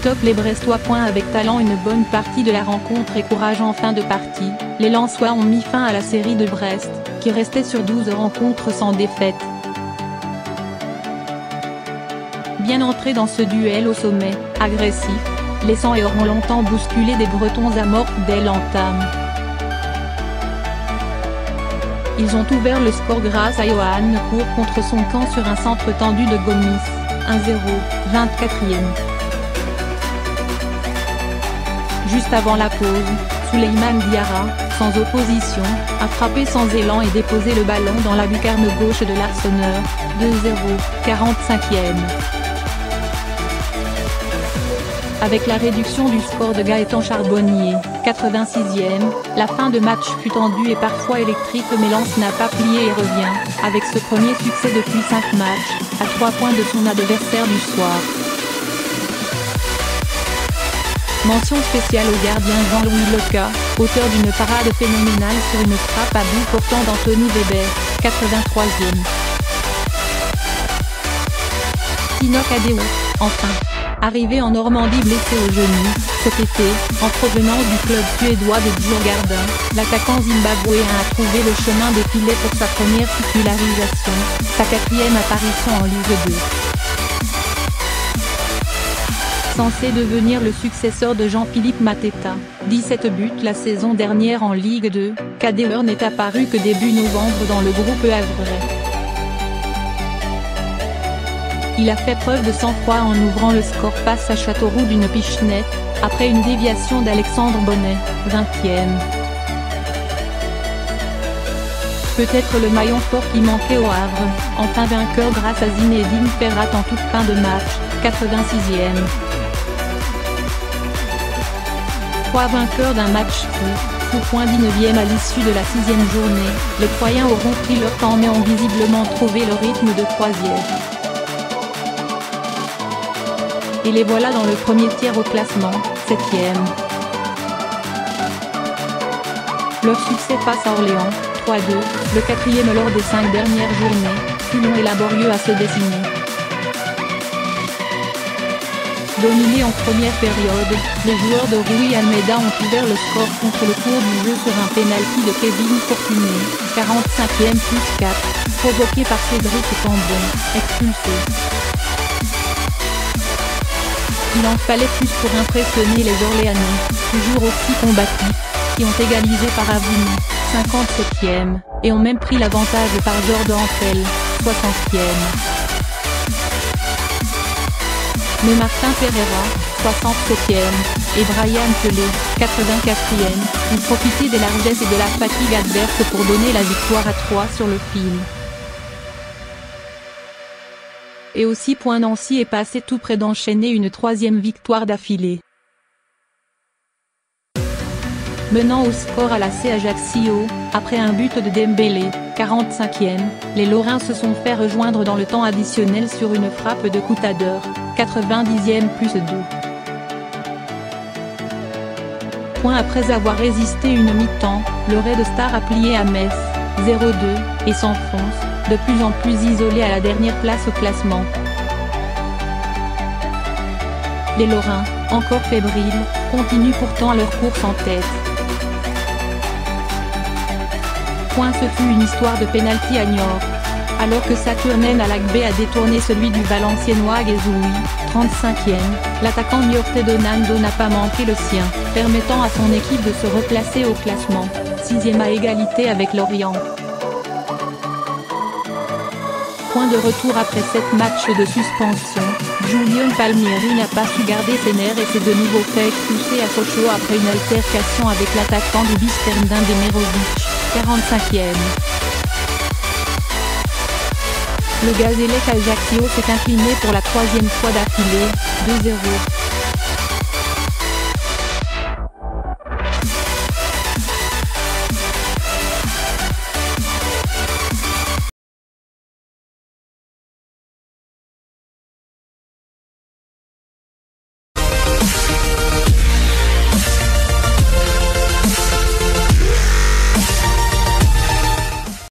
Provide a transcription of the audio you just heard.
top les Brestois. Avec talent une bonne partie de la rencontre et courage en fin de partie, les Lensois ont mis fin à la série de Brest, qui restait sur 12 rencontres sans défaite. Bien entrés dans ce duel au sommet, agressif, les 100 et auront longtemps bousculé des Bretons amorphes dès l'entame. Ils ont ouvert le score grâce à Johan Court contre son camp sur un centre tendu de Gomis, 1-0, 24e. Juste avant la pause, Souleymane Diarra, sans opposition, a frappé sans élan et déposé le ballon dans la lucarne gauche de l'Arseneur, 2-0, 45e. Avec la réduction du score de Gaëtan Charbonnier, 86e, la fin de match fut tendue et parfois électrique, mais Lens n'a pas plié et revient, avec ce premier succès depuis 5 matchs, à 3 points de son adversaire du soir. Mention spéciale au gardien Jean-Louis Leca, auteur d'une parade phénoménale sur une frappe à bout portant d'Anthony Weber, 83e. Tino Kadewere, enfin. Arrivé en Normandie blessé au genou, cet été, en provenance du club suédois de Djurgården, l'attaquant zimbabwéen a trouvé le chemin des filets pour sa première titularisation, sa 4e apparition en Ligue 2. Censé devenir le successeur de Jean-Philippe Mateta, 17 buts la saison dernière en Ligue 2, Kadewere n'est apparu que début novembre dans le groupe havrais. Il a fait preuve de sang-froid en ouvrant le score face à Châteauroux d'une pichenette, après une déviation d'Alexandre Bonnet, 20e. Peut-être le maillon fort qui manquait au Havre, enfin vainqueur grâce à Zinedine Ferrat en toute fin de match, 86e. 3 vainqueurs d'un match fou point 19e à l'issue de la 6e journée, les Troyens auront pris leur temps mais ont visiblement trouvé le rythme de 3e. Et les voilà dans le premier tiers au classement, 7e. Leur succès face à Orléans, 3-2, le 4e lors des 5 dernières journées, plus long et laborieux à se dessiner. Dominés en première période, les joueurs de Rui Almeida ont ouvert le score contre le cours du jeu sur un pénalty de Kevin Fortuné, 45e + 4, provoqué par Cédric Cambon, expulsé. Il en fallait plus pour impressionner les Orléanais, toujours aussi combatifs, qui ont égalisé par Avouni, 57e, et ont même pris l'avantage par Jordan Fell, 60e. Mais Martin Pereira, 67e, et Brian Pelé, 84e, ont profité des largesses et de la fatigue adverse pour donner la victoire à 3 sur le fil. Et au 6 points, Nancy est passé tout près d'enchaîner une 3e victoire d'affilée. Menant au score à l'AC Ajaccio, après un but de Dembélé, 45e, les Lorrains se sont fait rejoindre dans le temps additionnel sur une frappe de Coutadeur, 90e + 2. Point après avoir résisté une mi-temps, le Red Star a plié à Metz, 0-2, et s'enfonce, de plus en plus isolé à la dernière place au classement. Les Lorrains, encore fébriles, continuent pourtant leur course en tête. Ce fut une histoire de pénalty à Niort. Alors que Saturnen Alagbé a détourné celui du Valenciennois Guézoui, 35e, l'attaquant niortais Donando n'a pas manqué le sien, permettant à son équipe de se replacer au classement, 6e à égalité avec Lorient. Point de retour après 7 matchs de suspension, Julian Palmieri n'a pas su garder ses nerfs et s'est de nouveau fait expulser à Sochaux après une altercation avec l'attaquant du Bisterdin Demirovic, 45e. Le Gazélec Ajaccio s'est incliné pour la 3e fois d'affilée, 2-0.